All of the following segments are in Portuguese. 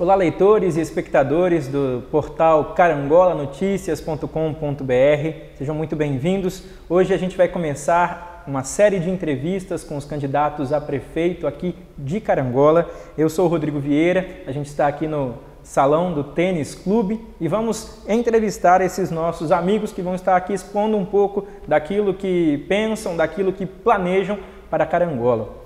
Olá, leitores e espectadores do portal carangolanoticias.com.br, sejam muito bem-vindos. Hoje a gente vai começar uma série de entrevistas com os candidatos a prefeito aqui de Carangola. Eu sou o Rodrigo Vieira, a gente está aqui no Salão do Tênis Clube e vamos entrevistar esses nossos amigos que vão estar aqui expondo um pouco daquilo que pensam, daquilo que planejam para Carangola.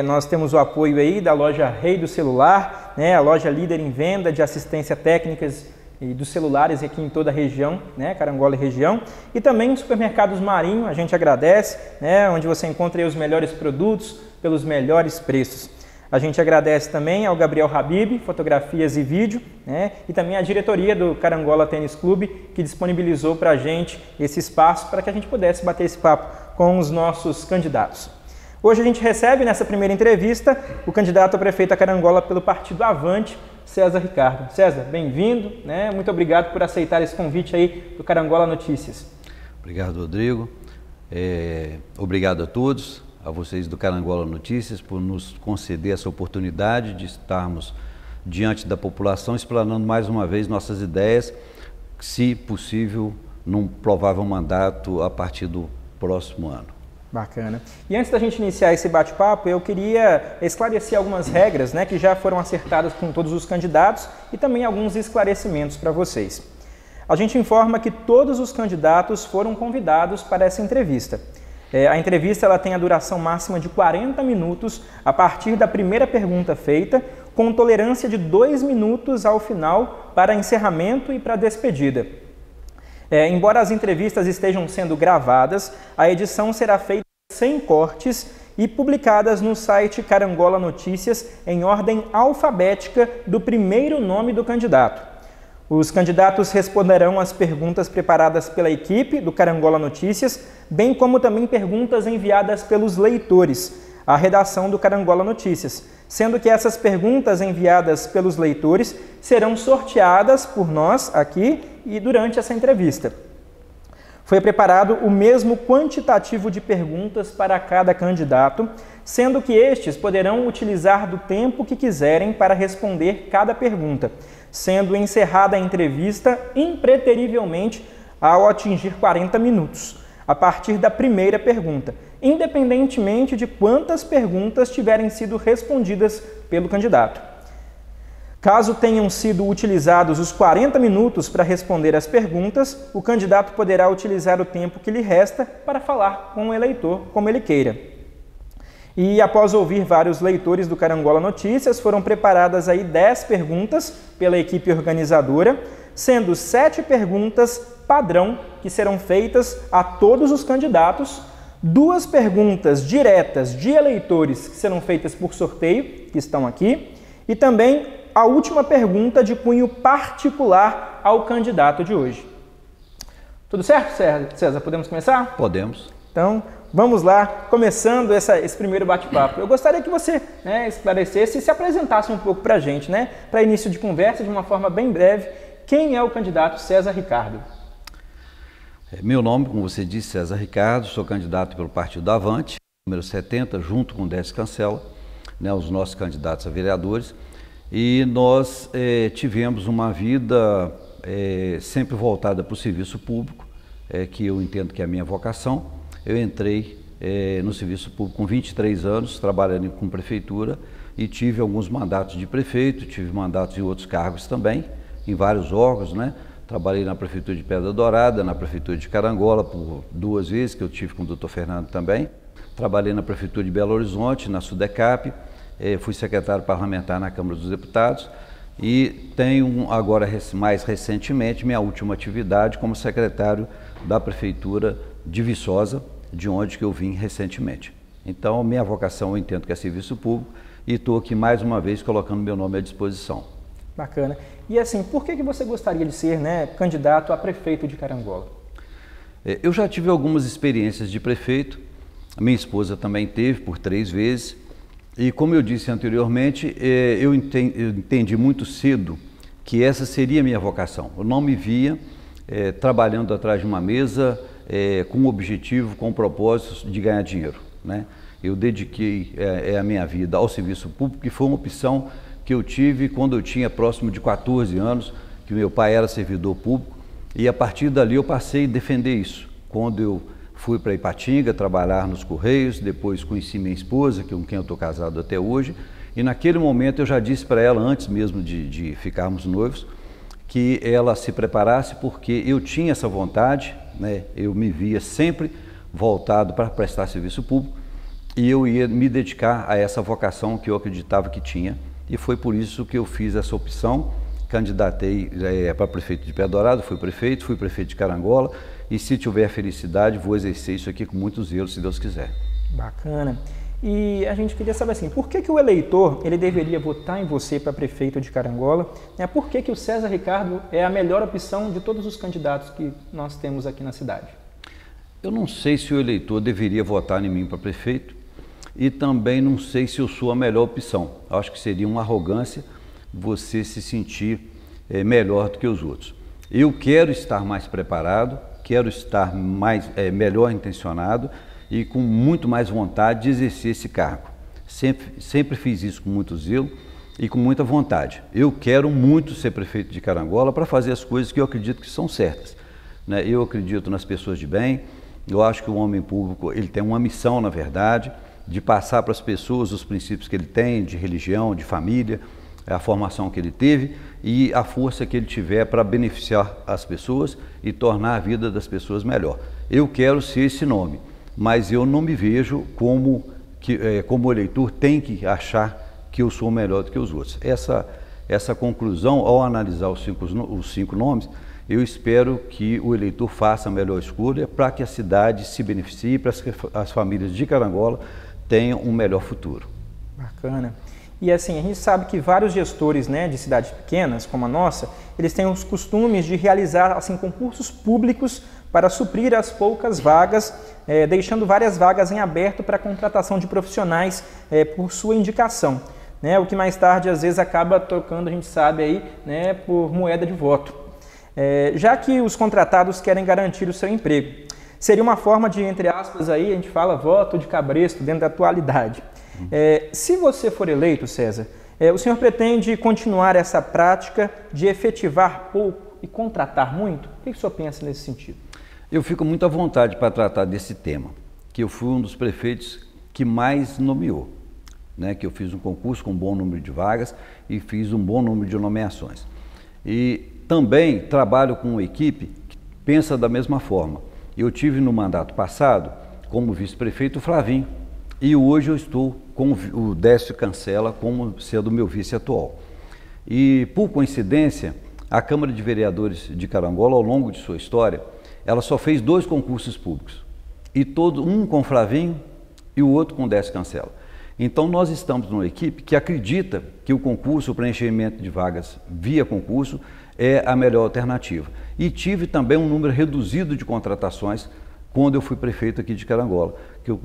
Nós temos o apoio aí da loja Rei do Celular, né, a loja líder em venda de assistência técnicas e dos celulares aqui em toda a região, né, Carangola e região, e também supermercados Marinho, a gente agradece, né, onde você encontra aí os melhores produtos pelos melhores preços. A gente agradece também ao Gabriel Habib, fotografias e vídeo, né, e também a diretoria do Carangola Tênis Clube, que disponibilizou para a gente esse espaço para que a gente pudesse bater esse papo com os nossos candidatos. Hoje a gente recebe nessa primeira entrevista o candidato a prefeito a Carangola pelo partido Avante, César Ricardo. César, bem-vindo, né? Muito obrigado por aceitar esse convite aí do Carangola Notícias. Obrigado, Rodrigo. Obrigado a todos, a vocês do Carangola Notícias, por nos conceder essa oportunidade de estarmos diante da população, explanando mais uma vez nossas ideias, se possível, num provável mandato a partir do próximo ano. Bacana. E antes da gente iniciar esse bate-papo, eu queria esclarecer algumas regras, né, que já foram acertadas com todos os candidatos e também alguns esclarecimentos para vocês. A gente informa que todos os candidatos foram convidados para essa entrevista. A entrevista ela tem a duração máxima de 40 minutos a partir da primeira pergunta feita, com tolerância de 2 minutos ao final para encerramento e para despedida. Embora as entrevistas estejam sendo gravadas, a edição será feita sem cortes e publicadas no site Carangola Notícias em ordem alfabética do primeiro nome do candidato. Os candidatos responderão às perguntas preparadas pela equipe do Carangola Notícias, bem como também perguntas enviadas pelos leitores à redação do Carangola Notícias, sendo que essas perguntas enviadas pelos leitores serão sorteadas por nós aqui e durante essa entrevista. Foi preparado o mesmo quantitativo de perguntas para cada candidato, sendo que estes poderão utilizar do tempo que quiserem para responder cada pergunta, sendo encerrada a entrevista impreterivelmente ao atingir 40 minutos, a partir da primeira pergunta, independentemente de quantas perguntas tiverem sido respondidas pelo candidato. Caso tenham sido utilizados os 40 minutos para responder as perguntas, o candidato poderá utilizar o tempo que lhe resta para falar com o eleitor como ele queira. E após ouvir vários leitores do Carangola Notícias, foram preparadas aí 10 perguntas pela equipe organizadora, sendo 7 perguntas padrão que serão feitas a todos os candidatos, 2 perguntas diretas de eleitores que serão feitas por sorteio, que estão aqui, e também a última pergunta de cunho particular ao candidato de hoje. Tudo certo, César? Podemos começar? Podemos. Então, vamos lá, começando esse primeiro bate-papo. Eu gostaria que você, esclarecesse e se apresentasse um pouco para a gente, para início de conversa, de uma forma bem breve, quem é o candidato César Ricardo? Meu nome, como você disse, César Ricardo, sou candidato pelo partido Avante, número 70, junto com o Décio Cancela, os nossos candidatos a vereadores, e nós tivemos uma vida sempre voltada para o serviço público, que eu entendo que é a minha vocação. Eu entrei no serviço público com 23 anos, trabalhando com prefeitura, e tive alguns mandatos de prefeito, tive mandatos em outros cargos também, em vários órgãos, Trabalhei na Prefeitura de Pedra Dourada, na Prefeitura de Carangola por 2 vezes, que eu tive com o Dr. Fernando também. Trabalhei na Prefeitura de Belo Horizonte, na Sudecap, fui secretário parlamentar na Câmara dos Deputados e tenho agora, mais recentemente, minha última atividade como secretário da Prefeitura de Viçosa, de onde que eu vim recentemente. Então, minha vocação eu entendo que é serviço público e estou aqui mais uma vez colocando meu nome à disposição. Bacana. E assim, por que você gostaria de ser candidato a prefeito de Carangola? Eu já tive algumas experiências de prefeito, a minha esposa também teve por 3 vezes, e como eu disse anteriormente, eu entendi muito cedo que essa seria a minha vocação. Eu não me via trabalhando atrás de uma mesa com o objetivo, com o propósito de ganhar dinheiro, Eu dediquei a minha vida ao serviço público, que foi uma opção que eu tive quando eu tinha próximo de 14 anos, que meu pai era servidor público, e a partir dali eu passei a defender isso. Quando eu fui para Ipatinga trabalhar nos Correios, depois conheci minha esposa, com quem eu estou casado até hoje, e naquele momento eu já disse para ela, antes mesmo de ficarmos noivos, que ela se preparasse, porque eu tinha essa vontade, né? Eu me via sempre voltado para prestar serviço público e eu ia me dedicar a essa vocação que eu acreditava que tinha, e foi por isso que eu fiz essa opção, candidatei para prefeito de Pé Dourado, fui prefeito de Carangola, e se tiver felicidade vou exercer isso aqui com muito zelo, se Deus quiser. Bacana. E a gente queria saber assim, por que o eleitor ele deveria votar em você para prefeito de Carangola? Por que o César Ricardo é a melhor opção de todos os candidatos que nós temos aqui na cidade? Eu não sei se o eleitor deveria votar em mim para prefeito e também não sei se eu sou a melhor opção. Acho que seria uma arrogância você se sentir melhor do que os outros. Eu quero estar mais preparado, quero estar melhor intencionado e com muito mais vontade de exercer esse cargo. Sempre fiz isso com muito zelo e com muita vontade. Eu quero muito ser prefeito de Carangola para fazer as coisas que eu acredito que são certas, né? Eu acredito nas pessoas de bem, eu acho que o homem público ele tem uma missão, na verdade, de passar para as pessoas os princípios que ele tem, de religião, de família, a formação que ele teve e a força que ele tiver para beneficiar as pessoas e tornar a vida das pessoas melhor. Eu quero ser esse nome, mas eu não me vejo como eleitor tem que achar que eu sou melhor do que os outros. Essa conclusão, ao analisar os cinco nomes, eu espero que o eleitor faça a melhor escolha para que a cidade se beneficie, para que as famílias de Carangola tenham um melhor futuro. Bacana. E assim, a gente sabe que vários gestores, né, de cidades pequenas, como a nossa, eles têm os costumes de realizar assim, concursos públicos para suprir as poucas vagas, deixando várias vagas em aberto para a contratação de profissionais por sua indicação, né, o que mais tarde às vezes acaba trocando, a gente sabe, aí, né, por moeda de voto. Já que os contratados querem garantir o seu emprego. Seria uma forma de, entre aspas, aí, a gente fala voto de cabresto dentro da atualidade. Se você for eleito, César, o senhor pretende continuar essa prática de efetivar pouco e contratar muito? O que o senhor pensa nesse sentido? Eu fico muito à vontade para tratar desse tema, que eu fui um dos prefeitos que mais nomeou, né? Que eu fiz um concurso com um bom número de vagas e fiz um bom número de nomeações. E também trabalho com uma equipe que pensa da mesma forma. Eu tive no mandato passado, como vice-prefeito, o Flavinho, e hoje eu estou com o Décio Cancela como sendo meu vice atual. E, por coincidência, a Câmara de Vereadores de Carangola, ao longo de sua história, ela só fez 2 concursos públicos, e um com o Flavinho e o outro com o Décio Cancela. Então, nós estamos numa equipe que acredita que o concurso, o preenchimento de vagas via concurso, é a melhor alternativa. E tive também um número reduzido de contratações quando eu fui prefeito aqui de Carangola.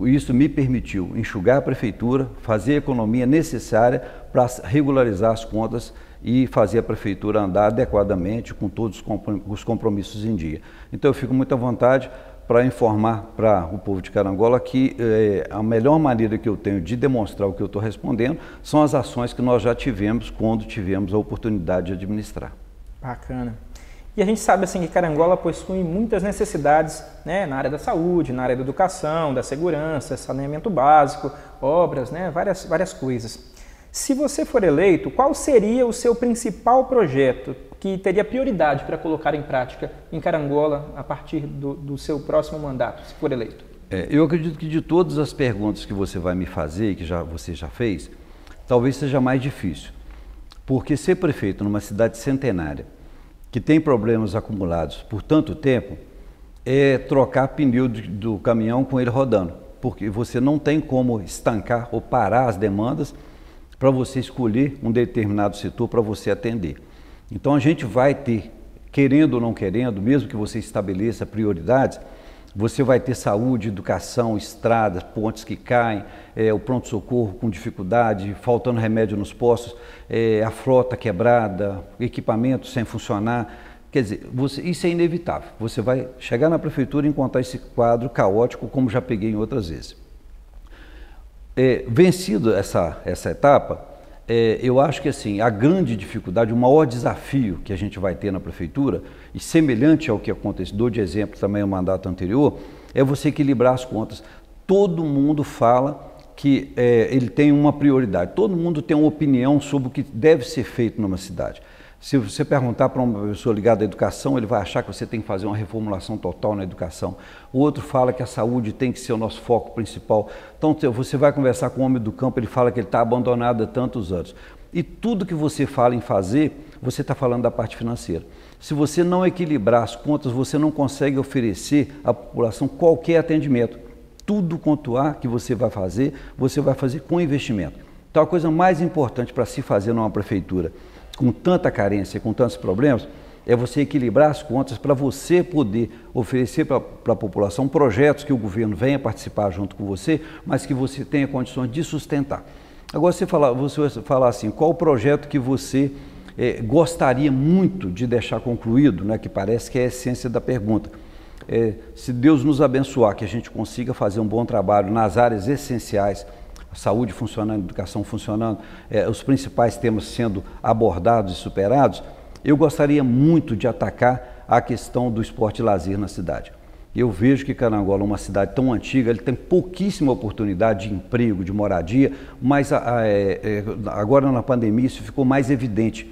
Isso me permitiu enxugar a prefeitura, fazer a economia necessária para regularizar as contas e fazer a prefeitura andar adequadamente com todos os compromissos em dia. Então eu fico muito à vontade para informar para o povo de Carangola que a melhor maneira que eu tenho de demonstrar o que eu estou respondendo são as ações que nós já tivemos quando tivemos a oportunidade de administrar. Bacana. E a gente sabe assim, que Carangola possui muitas necessidades, né, na área da saúde, na área da educação, da segurança, saneamento básico, obras, né, várias coisas. Se você for eleito, qual seria o seu principal projeto que teria prioridade para colocar em prática em Carangola a partir do seu próximo mandato, se for eleito? Eu acredito que de todas as perguntas que você vai me fazer e que você já fez, talvez seja mais difícil. Porque ser prefeito numa cidade centenária, que tem problemas acumulados por tanto tempo, é trocar pneu do caminhão com ele rodando. Porque você não tem como estancar ou parar as demandas para você escolher um determinado setor para você atender. Então a gente vai ter, querendo ou não querendo, mesmo que você estabeleça prioridades, você vai ter saúde, educação, estradas, pontes que caem, o pronto-socorro com dificuldade, faltando remédio nos postos, a frota quebrada, equipamentos sem funcionar. Quer dizer, isso é inevitável. Você vai chegar na prefeitura e encontrar esse quadro caótico, como já peguei em outras vezes. Vencido essa etapa, Eu acho que assim, a grande dificuldade, o maior desafio que a gente vai ter na prefeitura, e semelhante ao que aconteceu, dou de exemplo também no mandato anterior, é você equilibrar as contas. Todo mundo fala que ele tem uma prioridade, todo mundo tem uma opinião sobre o que deve ser feito numa cidade. Se você perguntar para uma pessoa ligada à educação, ele vai achar que você tem que fazer uma reformulação total na educação. O outro fala que a saúde tem que ser o nosso foco principal. Então, você vai conversar com o homem do campo, ele fala que ele está abandonado há tantos anos. E tudo que você fala em fazer, você está falando da parte financeira. Se você não equilibrar as contas, você não consegue oferecer à população qualquer atendimento. Tudo quanto há que você vai fazer com investimento. Então, a coisa mais importante para se fazer numa prefeitura, com tanta carência, com tantos problemas, é você equilibrar as contas para você poder oferecer para a população projetos que o governo venha participar junto com você, mas que você tenha condições de sustentar. Agora, você falar assim, qual o projeto que você gostaria muito de deixar concluído, né, que parece que é a essência da pergunta. Se Deus nos abençoar, que a gente consiga fazer um bom trabalho nas áreas essenciais, a saúde funcionando, a educação funcionando, os principais temas sendo abordados e superados, eu gostaria muito de atacar a questão do esporte e lazer na cidade. Eu vejo que Carangola é uma cidade tão antiga, ele tem pouquíssima oportunidade de emprego, de moradia, mas agora na pandemia isso ficou mais evidente,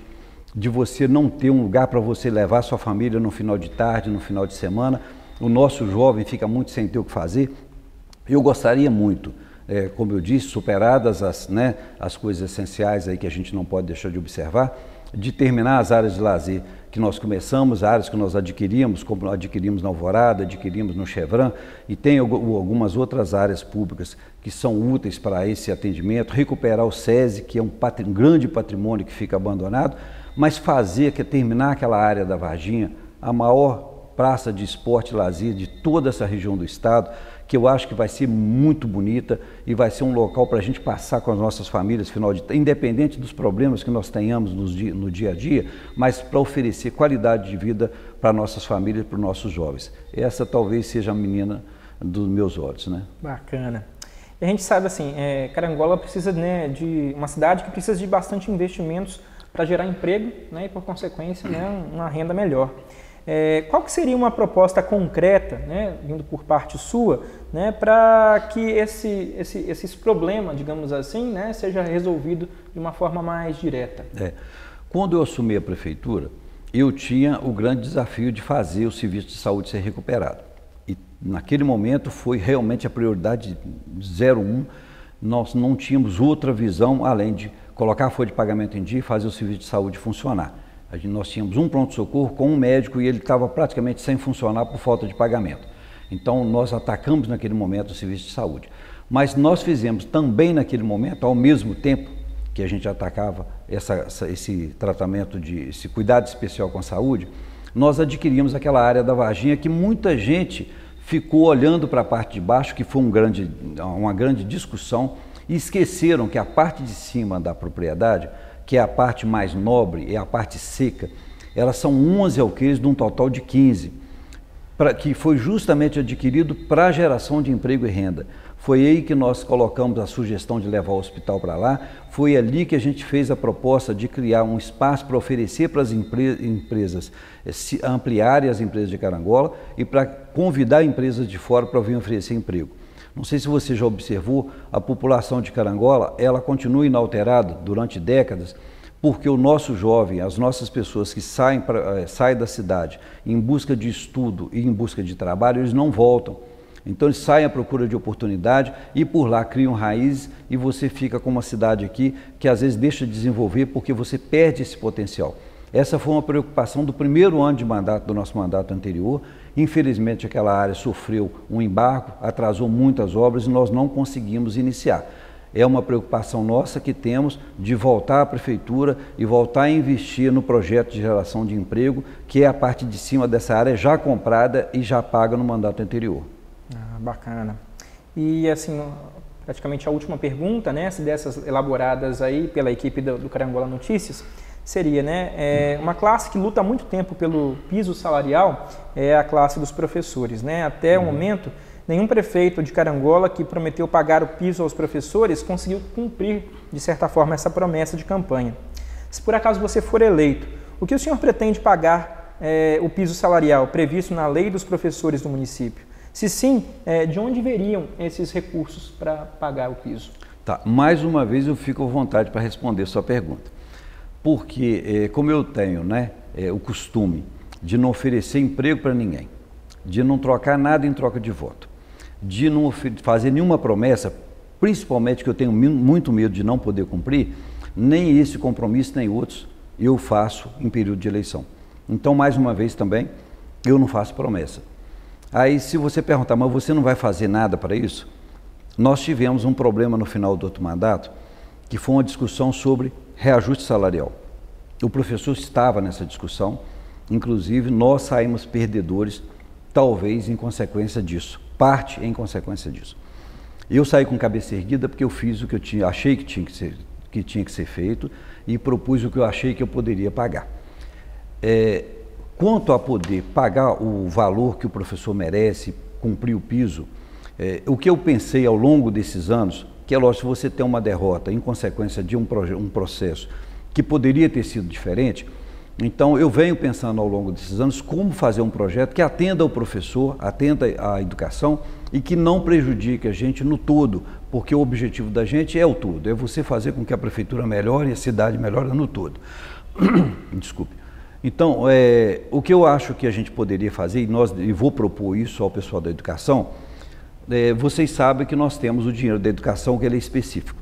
de você não ter um lugar para você levar sua família no final de tarde, no final de semana. O nosso jovem fica muito sem ter o que fazer. Eu gostaria muito, como eu disse, superadas as coisas essenciais aí que a gente não pode deixar de observar, de terminar as áreas de lazer que nós começamos, áreas que nós adquirimos, como adquirimos na Alvorada, adquirimos no Chevran, e tem algumas outras áreas públicas que são úteis para esse atendimento, recuperar o SESI, que é um grande patrimônio que fica abandonado, mas terminar aquela área da Varginha, a maior praça de esporte e lazer de toda essa região do estado, que eu acho que vai ser muito bonita e vai ser um local para a gente passar com as nossas famílias, independente dos problemas que nós tenhamos no dia a dia, mas para oferecer qualidade de vida para nossas famílias e para os nossos jovens. Essa talvez seja a menina dos meus olhos, né? Bacana. E a gente sabe assim, Carangola precisa, né, de uma cidade que precisa de bastante investimentos para gerar emprego, né, e por consequência, né, uma renda melhor. Qual que seria uma proposta concreta, né, vindo por parte sua, né, para que esse problema, digamos assim, né, seja resolvido de uma forma mais direta? Quando eu assumi a prefeitura, eu tinha o grande desafio de fazer o serviço de saúde ser recuperado. E naquele momento foi realmente a prioridade 01. Nós não tínhamos outra visão além de colocar a folha de pagamento em dia e fazer o serviço de saúde funcionar. Nós tínhamos um pronto-socorro com um médico e ele estava praticamente sem funcionar por falta de pagamento. Então, nós atacamos naquele momento o serviço de saúde. Mas nós fizemos também naquele momento, ao mesmo tempo que a gente atacava esse tratamento, esse cuidado especial com a saúde, nós adquirimos aquela área da Varginha que muita gente ficou olhando para a parte de baixo, que foi uma grande discussão, e esqueceram que a parte de cima da propriedade, que é a parte mais nobre, é a parte seca, elas são 11 alqueires de um total de 15, que foi justamente adquirido para a geração de emprego e renda. Foi aí que nós colocamos a sugestão de levar o hospital para lá, foi ali que a gente fez a proposta de criar um espaço para oferecer para as empresas, ampliarem as empresas de Carangola e para convidar empresas de fora para vir oferecer emprego. Não sei se você já observou, a população de Carangola, ela continua inalterada durante décadas, porque o nosso jovem, as nossas pessoas que saem da cidade em busca de estudo e em busca de trabalho, eles não voltam. Então eles saem à procura de oportunidade e por lá criam raízes e você fica com uma cidade aqui que às vezes deixa de desenvolver porque você perde esse potencial. Essa foi uma preocupação do primeiro ano de mandato, do nosso mandato anterior. Infelizmente, aquela área sofreu um embargo, atrasou muitas obras e nós não conseguimos iniciar. É uma preocupação nossa que temos de voltar à prefeitura e voltar a investir no projeto de geração de emprego, que é a parte de cima dessa área já comprada e já paga no mandato anterior. Bacana. E assim, praticamente a última pergunta, né, dessas elaboradas aí pela equipe do Carangola Notícias, seria, né, uma classe que luta há muito tempo pelo piso salarial, é a classe dos professores, né? Até o momento, nenhum prefeito de Carangola que prometeu pagar o piso aos professores conseguiu cumprir, de certa forma, essa promessa de campanha. Se por acaso você for eleito, o que o senhor pretende pagar o piso salarial previsto na lei dos professores do município? Se sim, de onde viriam esses recursos para pagar o piso? Tá, mais uma vez eu fico à vontade para responder sua pergunta. Porque, como eu tenho o costume de não oferecer emprego para ninguém, de não trocar nada em troca de voto, de não fazer nenhuma promessa, principalmente que eu tenho muito medo de não poder cumprir, nem esse compromisso, nem outros, eu faço em período de eleição. Então, mais uma vez também, eu não faço promessa. Aí, se você perguntar, mas você não vai fazer nada para isso? Nós tivemos um problema no final do outro mandato, que foi uma discussão sobre reajuste salarial. O professor estava nessa discussão, inclusive nós saímos perdedores, talvez em consequência disso, parte em consequência disso. Eu saí com cabeça erguida porque eu fiz o que eu achei que tinha que ser feito e propus o que eu achei que eu poderia pagar. Quanto a poder pagar o valor que o professor merece, cumprir o piso, o que eu pensei ao longo desses anos, que é lógico, se você tem uma derrota em consequência de um processo que poderia ter sido diferente, então eu venho pensando ao longo desses anos como fazer um projeto que atenda ao professor, atenda à educação e que não prejudique a gente no todo, porque o objetivo da gente é o todo, é você fazer com que a prefeitura melhore e a cidade melhore no todo. Desculpe. Então, o que eu acho que a gente poderia fazer, e vou propor isso ao pessoal da educação, vocês sabem que nós temos o dinheiro da educação, que ele é específico.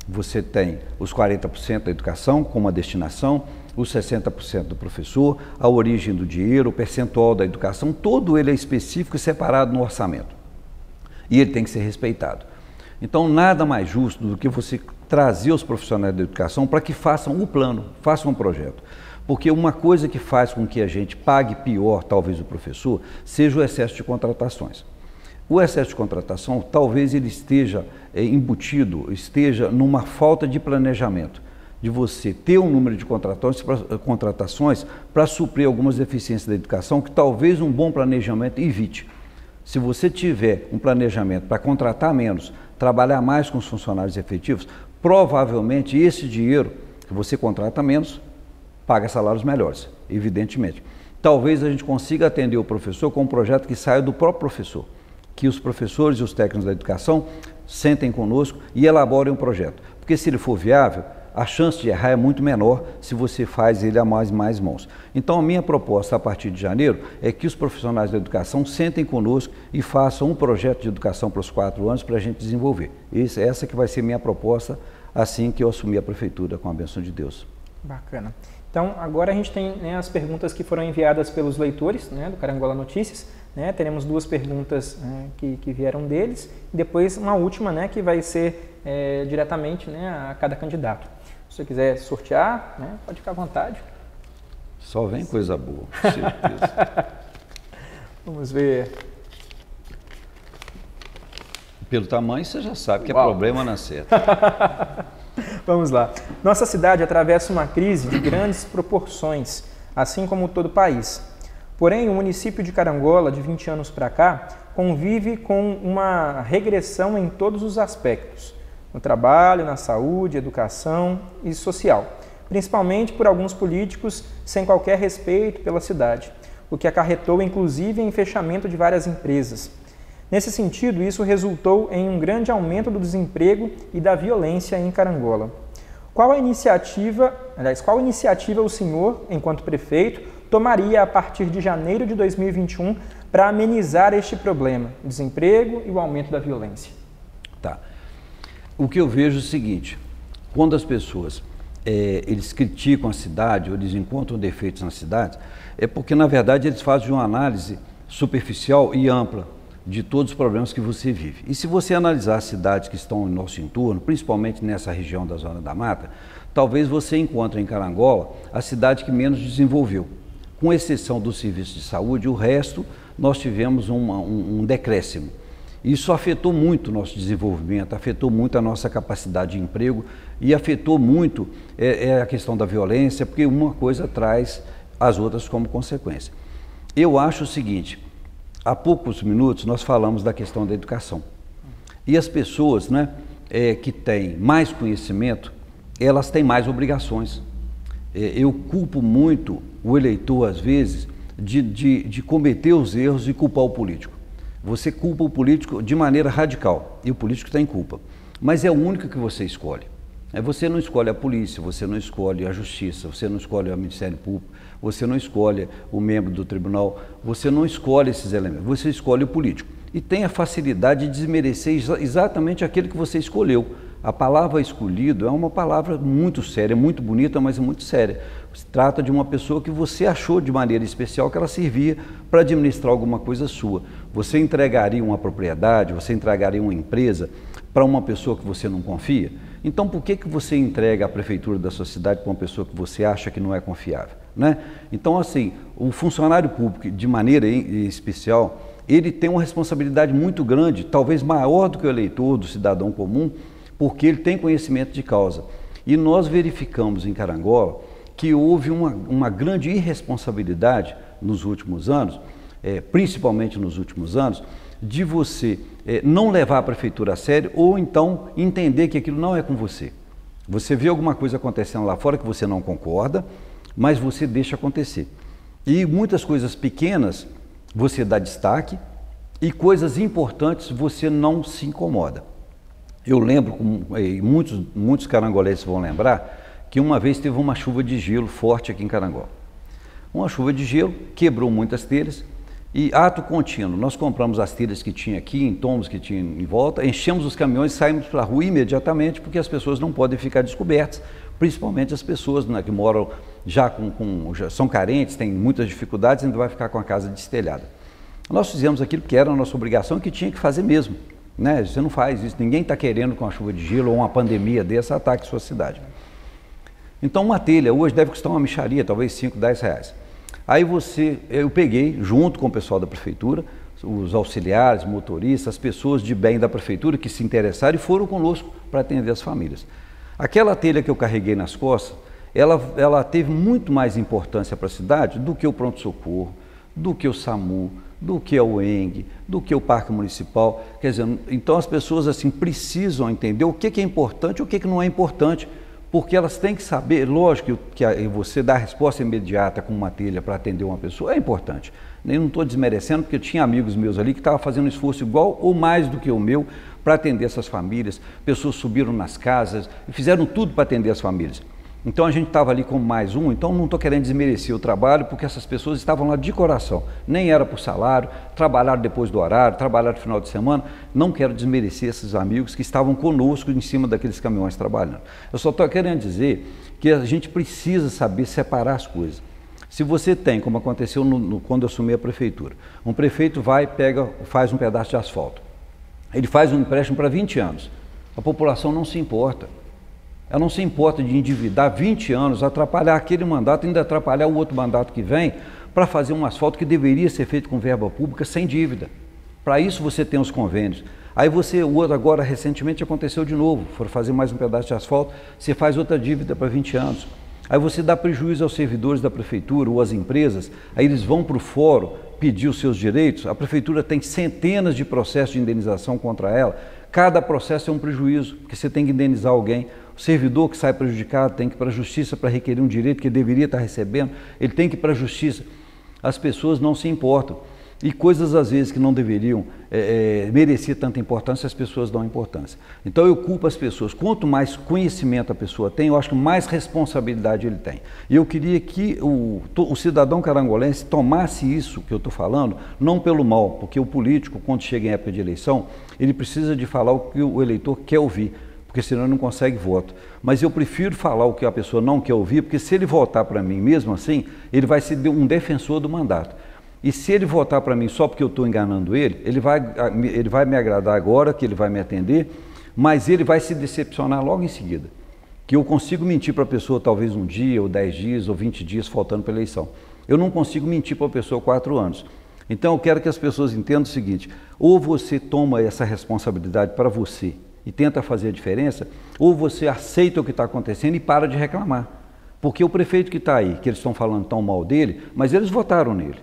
Você tem os 40% da educação com uma destinação, os 60% do professor, a origem do dinheiro, o percentual da educação, todo ele é específico e separado no orçamento. E ele tem que ser respeitado. Então, nada mais justo do que você trazer os profissionais da educação para que façam o plano, façam um projeto. Porque uma coisa que faz com que a gente pague pior, talvez, o professor, seja o excesso de contratações. O excesso de contratação, talvez ele esteja embutido, esteja numa falta de planejamento, de você ter um número de contratações para suprir algumas deficiências da educação que talvez um bom planejamento evite. Se você tiver um planejamento para contratar menos, trabalhar mais com os funcionários efetivos, provavelmente esse dinheiro que você contrata menos, paga salários melhores, evidentemente. Talvez a gente consiga atender o professor com um projeto que saia do próprio professor, que os professores e os técnicos da educação sentem conosco e elaborem um projeto. Porque se ele for viável, a chance de errar é muito menor se você faz ele a mais mãos. Então, a minha proposta a partir de janeiro é que os profissionais da educação sentem conosco e façam um projeto de educação para os 4 anos para a gente desenvolver. Essa que vai ser minha proposta assim que eu assumir a prefeitura, com a bênção de Deus. Bacana. Então, agora a gente tem as perguntas que foram enviadas pelos leitores do Carangola Notícias. Teremos 2 perguntas que vieram deles e depois uma última que vai ser diretamente a cada candidato. Se você quiser sortear, pode ficar à vontade. Só vem coisa boa, com certeza. Vamos ver. Pelo tamanho, você já sabe que é problema na certa. Vamos lá. Nossa cidade atravessa uma crise de grandes proporções, assim como todo o país. Porém, o município de Carangola, de 20 anos para cá, convive com uma regressão em todos os aspectos, no trabalho, na saúde, educação e social, principalmente por alguns políticos sem qualquer respeito pela cidade, o que acarretou inclusive em fechamento de várias empresas. Nesse sentido, isso resultou em um grande aumento do desemprego e da violência em Carangola. Qual iniciativa o senhor, enquanto prefeito, tomaria a partir de janeiro de 2021 para amenizar este problema, o desemprego e o aumento da violência? Tá. O que eu vejo é o seguinte, quando as pessoas eles criticam a cidade ou eles encontram defeitos na cidade, é porque, na verdade, eles fazem uma análise superficial e ampla de todos os problemas que você vive. E se você analisar as cidades que estão no nosso entorno, principalmente nessa região da Zona da Mata, talvez você encontre em Carangola a cidade que menos desenvolveu. Com exceção do serviço de saúde, o resto nós tivemos um decréscimo. Isso afetou muito o nosso desenvolvimento, afetou muito a nossa capacidade de emprego e afetou muito a questão da violência, porque uma coisa traz as outras como consequência. Eu acho o seguinte, há poucos minutos nós falamos da questão da educação. E as pessoas, né, que têm mais conhecimento, elas têm mais obrigações. Eu culpo muito o eleitor, às vezes, de cometer os erros e culpar o político. Você culpa o político de maneira radical, e o político tem culpa. Mas é o único que você escolhe. Você não escolhe a polícia, você não escolhe a justiça, você não escolhe o Ministério Público, você não escolhe o membro do tribunal, você não escolhe esses elementos, você escolhe o político. E tem a facilidade de desmerecer exatamente aquele que você escolheu. A palavra escolhido é uma palavra muito séria, muito bonita, mas é muito séria. Se trata de uma pessoa que você achou de maneira especial que ela servia para administrar alguma coisa sua. Você entregaria uma propriedade, você entregaria uma empresa para uma pessoa que você não confia? Então, por que você entrega a prefeitura da sua cidade para uma pessoa que você acha que não é confiável, né? Então, assim, o funcionário público, de maneira especial, ele tem uma responsabilidade muito grande, talvez maior do que o eleitor, do cidadão comum, porque ele tem conhecimento de causa. E nós verificamos em Carangola que houve uma grande irresponsabilidade nos últimos anos, principalmente nos últimos anos, de você não levar a prefeitura a sério ou então entender que aquilo não é com você. Você vê alguma coisa acontecendo lá fora que você não concorda, mas você deixa acontecer. E muitas coisas pequenas você dá destaque e coisas importantes você não se incomoda. Eu lembro, muitos carangolenses vão lembrar, que uma vez teve uma chuva de gelo forte aqui em Carangola. Uma chuva de gelo quebrou muitas telhas e, ato contínuo, nós compramos as telhas que tinha aqui, em tomos que tinha em volta, enchemos os caminhões e saímos para a rua imediatamente, porque as pessoas não podem ficar descobertas, principalmente as pessoas, né, que moram já já são carentes, têm muitas dificuldades, ainda vai ficar com a casa destelhada. Nós fizemos aquilo que era a nossa obrigação e que tinha que fazer mesmo, né? Você não faz isso, ninguém está querendo com a chuva de gelo ou uma pandemia dessa ataque sua cidade. Então uma telha hoje deve custar uma mixaria, talvez 5, 10 reais. Aí eu peguei, junto com o pessoal da prefeitura, os auxiliares, motoristas, as pessoas de bem da prefeitura que se interessaram e foram conosco para atender as famílias. Aquela telha que eu carreguei nas costas, ela teve muito mais importância para a cidade do que o pronto-socorro, do que o SAMU, do que a UENG, do que o Parque Municipal. Quer dizer, então as pessoas assim precisam entender o que é importante e o que não é importante, porque elas têm que saber, lógico que você dar a resposta imediata com uma telha para atender uma pessoa é importante. Eu não estou desmerecendo, porque eu tinha amigos meus ali que estavam fazendo um esforço igual ou mais do que o meu para atender essas famílias. Pessoas subiram nas casas e fizeram tudo para atender as famílias. Então a gente estava ali como mais um, então não estou querendo desmerecer o trabalho, porque essas pessoas estavam lá de coração, nem era por salário, trabalharam depois do horário, trabalharam no final de semana. Não quero desmerecer esses amigos que estavam conosco em cima daqueles caminhões trabalhando. Eu só estou querendo dizer que a gente precisa saber separar as coisas. Se você tem, como aconteceu quando eu assumi a prefeitura, um prefeito faz um pedaço de asfalto, ele faz um empréstimo para 20 anos, a população não se importa. Ela não se importa de endividar 20 anos, atrapalhar aquele mandato, ainda atrapalhar o outro mandato que vem, para fazer um asfalto que deveria ser feito com verba pública sem dívida. Para isso você tem os convênios. Aí o outro agora, recentemente, aconteceu de novo, foram fazer mais um pedaço de asfalto, você faz outra dívida para 20 anos. Aí você dá prejuízo aos servidores da prefeitura ou às empresas, aí eles vão para o fórum pedir os seus direitos, a prefeitura tem centenas de processos de indenização contra ela, cada processo é um prejuízo, porque você tem que indenizar alguém. O servidor que sai prejudicado tem que ir para a justiça para requerer um direito que ele deveria estar recebendo, ele tem que ir para a justiça. As pessoas não se importam. E coisas, às vezes, que não deveriam merecer tanta importância, as pessoas dão importância. Então, eu culpo as pessoas. Quanto mais conhecimento a pessoa tem, eu acho que mais responsabilidade ele tem. E eu queria que o cidadão carangolense tomasse isso que eu estou falando, não pelo mal, porque o político, quando chega em época de eleição, ele precisa de falar o que o eleitor quer ouvir, porque senão ele não consegue voto. Mas eu prefiro falar o que a pessoa não quer ouvir, porque se ele votar para mim mesmo assim, ele vai ser um defensor do mandato. E se ele votar para mim só porque eu estou enganando ele vai me agradar agora, que ele vai me atender, mas ele vai se decepcionar logo em seguida. Que eu consigo mentir para a pessoa talvez um dia, ou 10 dias, ou 20 dias faltando para a eleição. Eu não consigo mentir para a pessoa 4 anos. Então eu quero que as pessoas entendam o seguinte, ou você toma essa responsabilidade para você e tenta fazer a diferença, ou você aceita o que está acontecendo e para de reclamar. Porque o prefeito que está aí, que eles estão falando tão mal dele, mas eles votaram nele.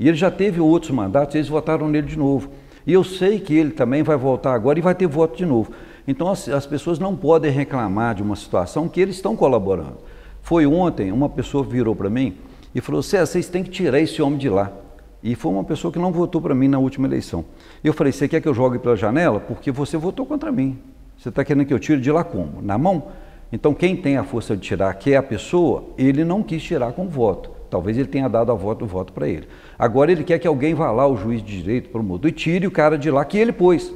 E ele já teve outros mandatos, eles votaram nele de novo. E eu sei que ele também vai voltar agora e vai ter voto de novo. Então as pessoas não podem reclamar de uma situação que eles estão colaborando. Foi ontem, uma pessoa virou para mim e falou: César, vocês têm que tirar esse homem de lá. E foi uma pessoa que não votou para mim na última eleição. Eu falei: você quer que eu jogue pela janela? Porque você votou contra mim. Você está querendo que eu tire de lá como? Na mão? Então quem tem a força de tirar, que é a pessoa, ele não quis tirar com voto. Talvez ele tenha dado o voto para ele. Agora ele quer que alguém vá lá, o juiz de direito, o promotor, e tire o cara de lá que ele pôs.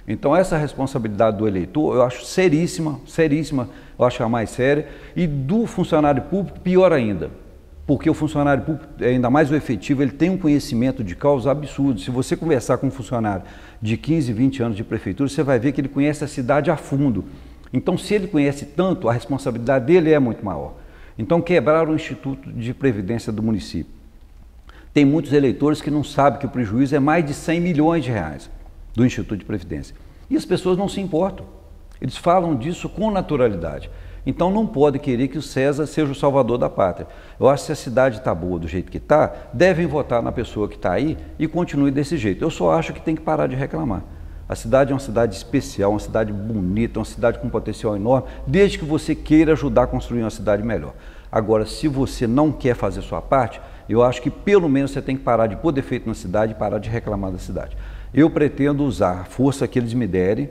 Então essa responsabilidade do eleitor eu acho seríssima, eu acho a mais séria. E do funcionário público, pior ainda. Porque o funcionário público, ainda mais o efetivo, ele tem um conhecimento de causa absurdo. Se você conversar com um funcionário de 15, 20 anos de prefeitura, você vai ver que ele conhece a cidade a fundo. Então, se ele conhece tanto, a responsabilidade dele é muito maior. Então, quebraram o Instituto de Previdência do município. Tem muitos eleitores que não sabem que o prejuízo é mais de 100 milhões de reais do Instituto de Previdência. E as pessoas não se importam. Eles falam disso com naturalidade. Então não pode querer que o César seja o salvador da pátria. Eu acho que se a cidade está boa do jeito que está, devem votar na pessoa que está aí e continue desse jeito. Eu só acho que tem que parar de reclamar. A cidade é uma cidade especial, uma cidade bonita, uma cidade com potencial enorme, desde que você queira ajudar a construir uma cidade melhor. Agora, se você não quer fazer sua parte, eu acho que pelo menos você tem que parar de pôr defeito na cidade e parar de reclamar da cidade. Eu pretendo usar a força que eles me derem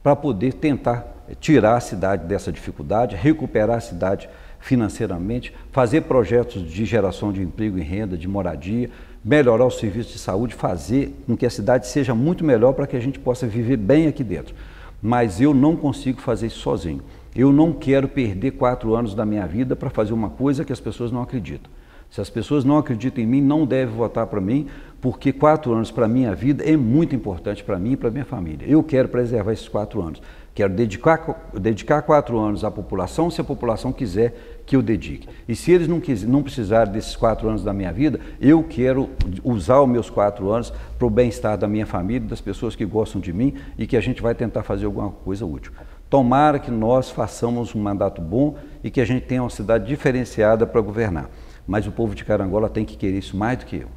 para poder tentar tirar a cidade dessa dificuldade, recuperar a cidade financeiramente, fazer projetos de geração de emprego e renda, de moradia, melhorar o serviço de saúde, fazer com que a cidade seja muito melhor para que a gente possa viver bem aqui dentro. Mas eu não consigo fazer isso sozinho. Eu não quero perder 4 anos da minha vida para fazer uma coisa que as pessoas não acreditam. Se as pessoas não acreditam em mim, não devem votar para mim, porque 4 anos para a minha vida é muito importante para mim e para a minha família. Eu quero preservar esses 4 anos. Quero dedicar 4 anos à população, se a população quiser que eu dedique. E se eles não precisarem desses 4 anos da minha vida, eu quero usar os meus 4 anos para o bem-estar da minha família, das pessoas que gostam de mim e que a gente vai tentar fazer alguma coisa útil. Tomara que nós façamos um mandato bom e que a gente tenha uma cidade diferenciada para governar. Mas o povo de Carangola tem que querer isso mais do que eu.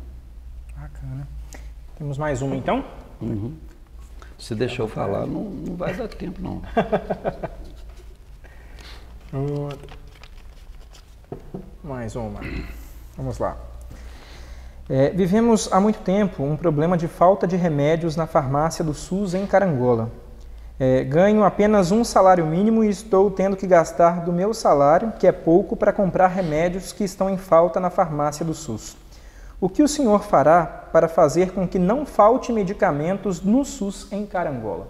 Bacana. Temos mais uma então? Uhum. Se deixar eu falar, não vai dar tempo não. Mais uma. Vamos lá. Vivemos há muito tempo um problema de falta de remédios na farmácia do SUS em Carangola. Ganho apenas um salário mínimo e estou tendo que gastar do meu salário, que é pouco, para comprar remédios que estão em falta na farmácia do SUS. O que o senhor fará para fazer com que não falte medicamentos no SUS em Carangola?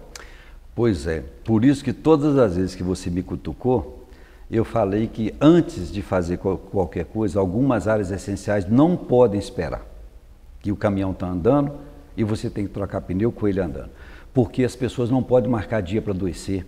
Pois é, por isso que todas as vezes que você me cutucou, eu falei que antes de fazer qualquer coisa, algumas áreas essenciais não podem esperar. Que o caminhão está andando e você tem que trocar pneu com ele andando. Porque as pessoas não podem marcar dia para adoecer,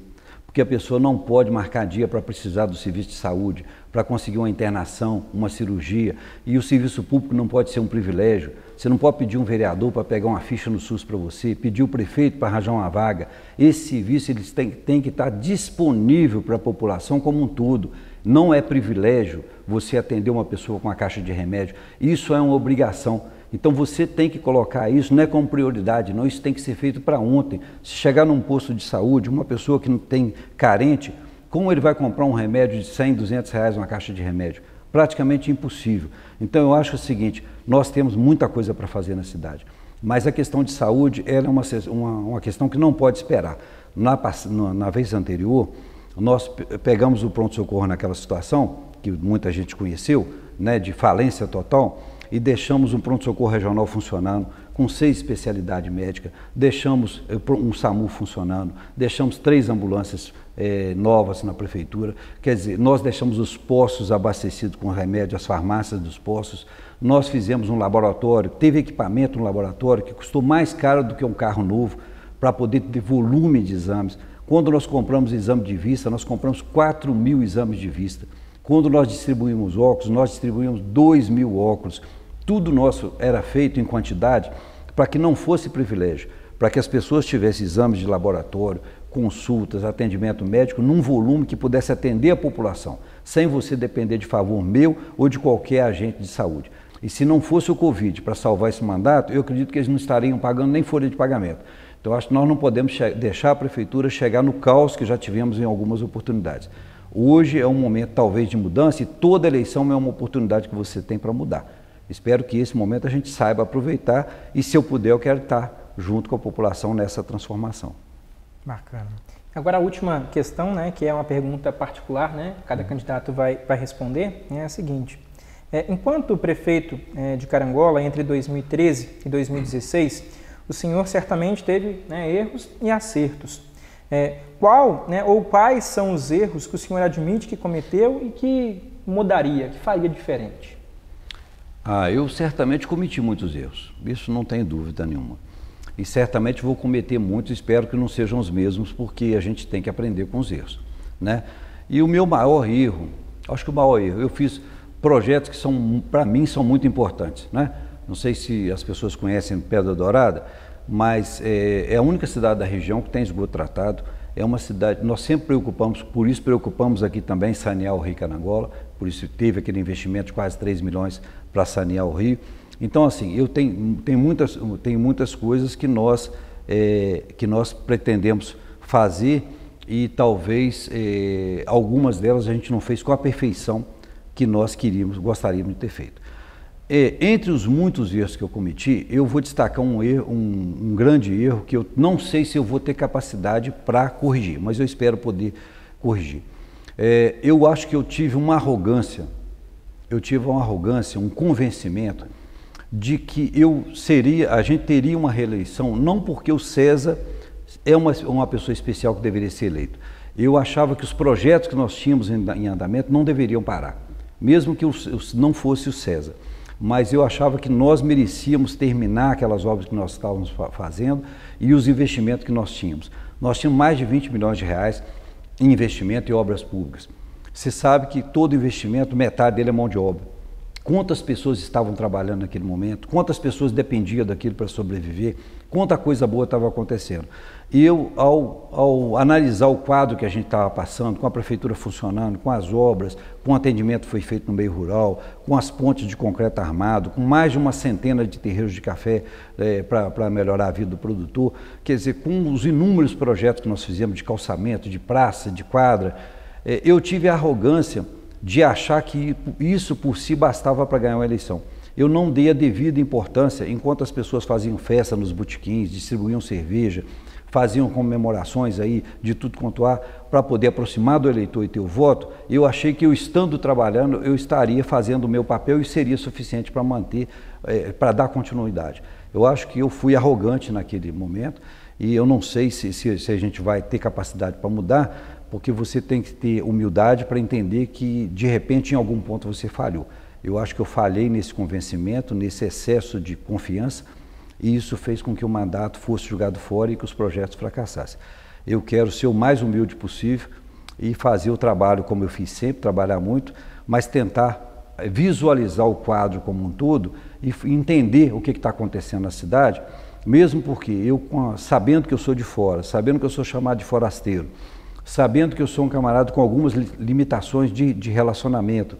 porque a pessoa não pode marcar dia para precisar do serviço de saúde, para conseguir uma internação, uma cirurgia, e o serviço público não pode ser um privilégio. Você não pode pedir um vereador para pegar uma ficha no SUS para você, pedir o prefeito para arranjar uma vaga. Esse serviço eles têm que estar disponível para a população como um todo. Não é privilégio você atender uma pessoa com uma caixa de remédio, isso é uma obrigação. Então você tem que colocar isso, não é como prioridade, não, isso tem que ser feito para ontem. Se chegar num posto de saúde, uma pessoa que não tem carente, como ele vai comprar um remédio de 100, 200 reais, uma caixa de remédio? Praticamente impossível. Então eu acho o seguinte, nós temos muita coisa para fazer na cidade, mas a questão de saúde é uma questão que não pode esperar. Na vez anterior, nós pegamos o pronto-socorro naquela situação, que muita gente conheceu, né, de falência total, e deixamos um pronto-socorro regional funcionando, com 6 especialidades médicas, deixamos um SAMU funcionando, deixamos 3 ambulâncias novas na prefeitura, quer dizer, nós deixamos os postos abastecidos com remédio, as farmácias dos postos, nós fizemos um laboratório, teve equipamento no laboratório que custou mais caro do que um carro novo, para poder ter volume de exames. Quando nós compramos exame de vista, nós compramos 4.000 exames de vista. Quando nós distribuímos óculos, nós distribuímos 2.000 óculos. Tudo nosso era feito em quantidade para que não fosse privilégio, para que as pessoas tivessem exames de laboratório, consultas, atendimento médico, num volume que pudesse atender a população, sem você depender de favor meu ou de qualquer agente de saúde. E se não fosse o Covid para salvar esse mandato, eu acredito que eles não estariam pagando nem folha de pagamento. Então, acho que nós não podemos deixar a Prefeitura chegar no caos que já tivemos em algumas oportunidades. Hoje é um momento, talvez, de mudança e toda eleição é uma oportunidade que você tem para mudar. Espero que esse momento a gente saiba aproveitar e, se eu puder, eu quero estar junto com a população nessa transformação. Bacana. Agora, a última questão, né, que é uma pergunta particular, né, cada candidato vai responder, é a seguinte. Enquanto prefeito de Carangola, entre 2013 e 2016, o senhor certamente teve, né, erros e acertos. Qual, né, ou quais são os erros que o senhor admite que cometeu e que mudaria, que faria diferente? Eu certamente cometi muitos erros, isso não tem dúvida nenhuma. E certamente vou cometer muitos, espero que não sejam os mesmos, porque a gente tem que aprender com os erros, né? E o meu maior erro, acho que o maior erro, eu fiz projetos que são, para mim, são muito importantes, né? Não sei se as pessoas conhecem Pedra Dourada, mas é a única cidade da região que tem esgoto tratado. É uma cidade, nós sempre preocupamos, por isso preocupamos aqui também sanear o Rio Carangola, por isso teve aquele investimento de quase 3 milhões para sanear o rio. Então, assim, tem muitas coisas que nós pretendemos fazer e talvez algumas delas a gente não fez com a perfeição que nós gostaríamos de ter feito. Entre os muitos erros que eu cometi, eu vou destacar um grande erro que eu não sei se eu vou ter capacidade para corrigir, mas eu espero poder corrigir. Eu acho que eu tive uma arrogância, um convencimento de que a gente teria uma reeleição, não porque o César é uma pessoa especial que deveria ser eleito. Eu achava que os projetos que nós tínhamos em andamento não deveriam parar, mesmo que não fosse o César. Mas eu achava que nós merecíamos terminar aquelas obras que nós estávamos fazendo e os investimentos que nós tínhamos. Nós tínhamos mais de 20 milhões de reais em investimento em obras públicas. Você sabe que todo investimento, metade dele é mão de obra. Quantas pessoas estavam trabalhando naquele momento, quantas pessoas dependiam daquilo para sobreviver, quanta coisa boa estava acontecendo. E eu, ao analisar o quadro que a gente estava passando, com a prefeitura funcionando, com as obras, com o atendimento que foi feito no meio rural, com as pontes de concreto armado, com mais de uma centena de terreiros de café para melhorar a vida do produtor, quer dizer, com os inúmeros projetos que nós fizemos de calçamento, de praça, de quadra, eu tive a arrogância de achar que isso por si bastava para ganhar uma eleição. Eu não dei a devida importância, enquanto as pessoas faziam festa nos botequins, distribuíam cerveja, faziam comemorações aí de tudo quanto há, para poder aproximar do eleitor e ter o voto, eu achei que eu estando trabalhando, eu estaria fazendo o meu papel e seria suficiente para manter, para dar continuidade. Eu acho que eu fui arrogante naquele momento e eu não sei se a gente vai ter capacidade para mudar, porque você tem que ter humildade para entender que, de repente, em algum ponto você falhou. Eu acho que eu falhei nesse convencimento, nesse excesso de confiança, e isso fez com que o mandato fosse jogado fora e que os projetos fracassassem. Eu quero ser o mais humilde possível e fazer o trabalho como eu fiz sempre, trabalhar muito, mas tentar visualizar o quadro como um todo e entender o que está acontecendo na cidade, mesmo porque eu, sabendo que eu sou de fora, sabendo que eu sou chamado de forasteiro, sabendo que eu sou um camarada com algumas limitações de relacionamento,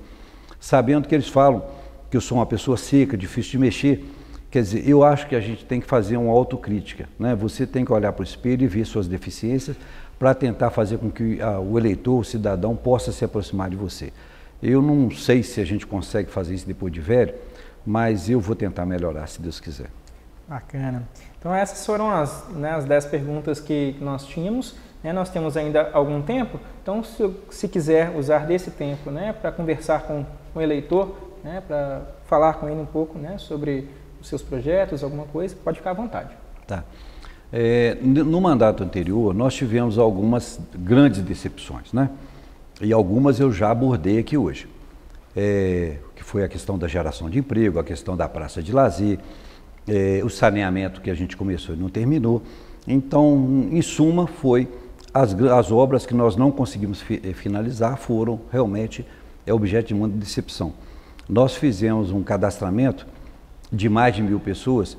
sabendo que eles falam que eu sou uma pessoa seca, difícil de mexer, quer dizer, eu acho que a gente tem que fazer uma autocrítica, né? Você tem que olhar para o espelho e ver suas deficiências para tentar fazer com que o eleitor, o cidadão, possa se aproximar de você. Eu não sei se a gente consegue fazer isso depois de velho, mas eu vou tentar melhorar, se Deus quiser. Bacana. Então essas foram as 10 perguntas que nós tínhamos. Nós temos ainda algum tempo, então se quiser usar desse tempo, para conversar com o eleitor, para falar com ele um pouco, sobre os seus projetos, alguma coisa, pode ficar à vontade. Tá. No mandato anterior, nós tivemos algumas grandes decepções, e algumas eu já abordei aqui hoje, que foi a questão da geração de emprego, a questão da praça de lazer, o saneamento que a gente começou e não terminou. Então, em suma, as obras que nós não conseguimos finalizar foram realmente objeto de muita decepção. Nós fizemos um cadastramento de mais de 1.000 pessoas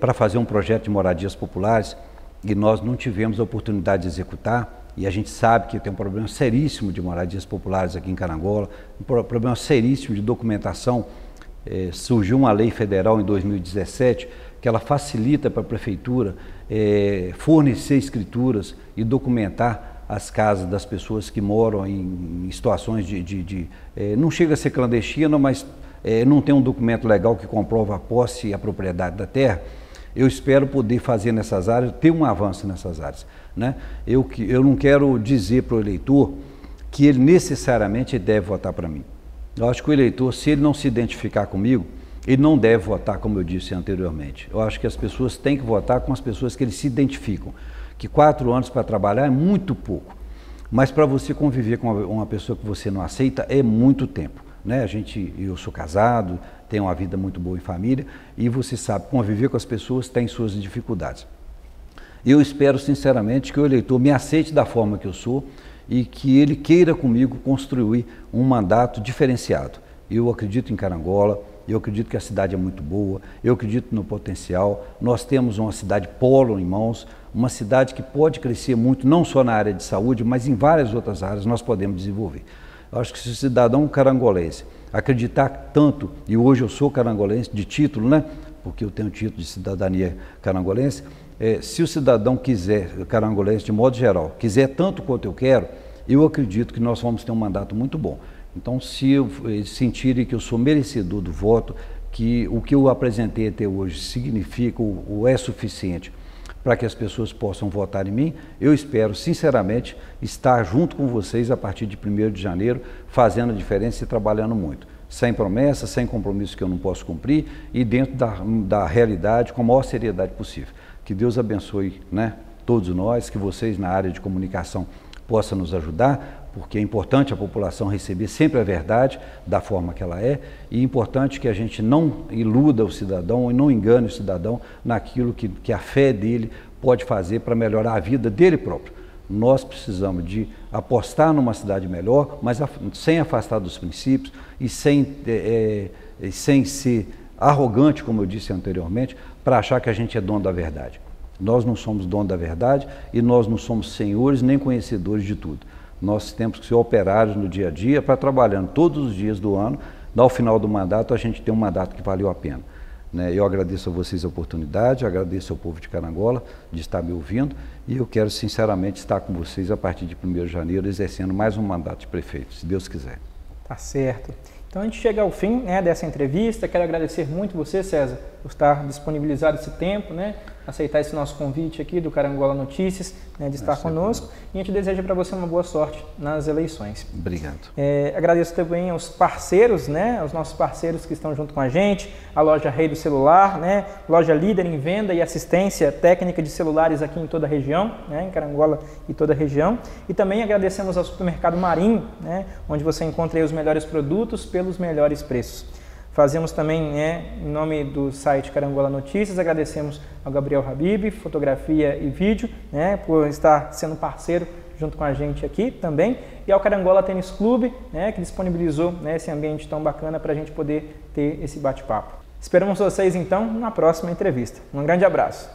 para fazer um projeto de moradias populares e nós não tivemos a oportunidade de executar, e a gente sabe que tem um problema seríssimo de moradias populares aqui em Carangola, um problema seríssimo de documentação surgiu uma lei federal em 2017 que ela facilita para a prefeitura fornecer escrituras e documentar as casas das pessoas que moram em situações não chega a ser clandestino, mas não tem um documento legal que comprova a posse e a propriedade da terra. Eu espero poder fazer nessas áreas, ter um avanço nessas áreas, né? Eu não quero dizer para o eleitor que ele necessariamente deve votar para mim. Eu acho que o eleitor, se ele não se identificar comigo, ele não deve votar, como eu disse anteriormente. Eu acho que as pessoas têm que votar com as pessoas que eles se identificam. Que 4 anos para trabalhar é muito pouco, mas para você conviver com uma pessoa que você não aceita é muito tempo, né? Eu sou casado, tenho uma vida muito boa em família e você sabe, conviver com as pessoas tem suas dificuldades. Eu espero sinceramente que o eleitor me aceite da forma que eu sou e que ele queira comigo construir um mandato diferenciado. Eu acredito em Carangola, eu acredito que a cidade é muito boa, eu acredito no potencial, nós temos uma cidade polo em mãos, uma cidade que pode crescer muito, não só na área de saúde, mas em várias outras áreas nós podemos desenvolver. Eu acho que se o cidadão carangolense acreditar tanto, e hoje eu sou carangolense de título, né? Porque eu tenho título de cidadania carangolense, se o cidadão quiser, carangolense de modo geral, quiser tanto quanto eu quero, eu acredito que nós vamos ter um mandato muito bom. Então, se eles sentirem que eu sou merecedor do voto, que o que eu apresentei até hoje significa ou é suficiente para que as pessoas possam votar em mim, eu espero, sinceramente, estar junto com vocês a partir de 1º de janeiro, fazendo a diferença e trabalhando muito. Sem promessas, sem compromissos que eu não posso cumprir e dentro da realidade, com a maior seriedade possível. Que Deus abençoe, né, todos nós, que vocês na área de comunicação possam nos ajudar, porque é importante a população receber sempre a verdade da forma que ela é, e é importante que a gente não iluda o cidadão e não engane o cidadão naquilo que a fé dele pode fazer para melhorar a vida dele próprio. Nós precisamos de apostar numa cidade melhor, mas sem afastar dos princípios e sem ser arrogante, como eu disse anteriormente, para achar que a gente é dono da verdade. Nós não somos dono da verdade e nós não somos senhores nem conhecedores de tudo. Nós temos que ser operários no dia a dia para trabalhando todos os dias do ano, ao final do mandato a gente tem um mandato que valeu a pena. Eu agradeço a vocês a oportunidade, agradeço ao povo de Carangola de estar me ouvindo e eu quero sinceramente estar com vocês a partir de 1º de janeiro exercendo mais um mandato de prefeito, se Deus quiser. Tá certo. Então a gente chega ao fim, né, dessa entrevista. Quero agradecer muito você, César, por estar disponibilizado esse tempo, né, aceitar esse nosso convite aqui do Carangola Notícias, né, de estar conosco. E a gente deseja para você uma boa sorte nas eleições. Obrigado. Agradeço também aos parceiros, né, aos nossos parceiros que estão junto com a gente, a loja Rei do Celular, né, loja líder em venda e assistência técnica de celulares aqui em toda a região, né, em Carangola e toda a região. E também agradecemos ao Supermercado Marinho, né, onde você encontra aí os melhores produtos pelos melhores preços. Fazemos também, em nome do site Carangola Notícias, agradecemos ao Gabriel Habib, fotografia e vídeo, por estar sendo parceiro junto com a gente aqui também, e ao Carangola Tênis Clube, que disponibilizou esse ambiente tão bacana para a gente poder ter esse bate-papo. Esperamos vocês então na próxima entrevista. Um grande abraço.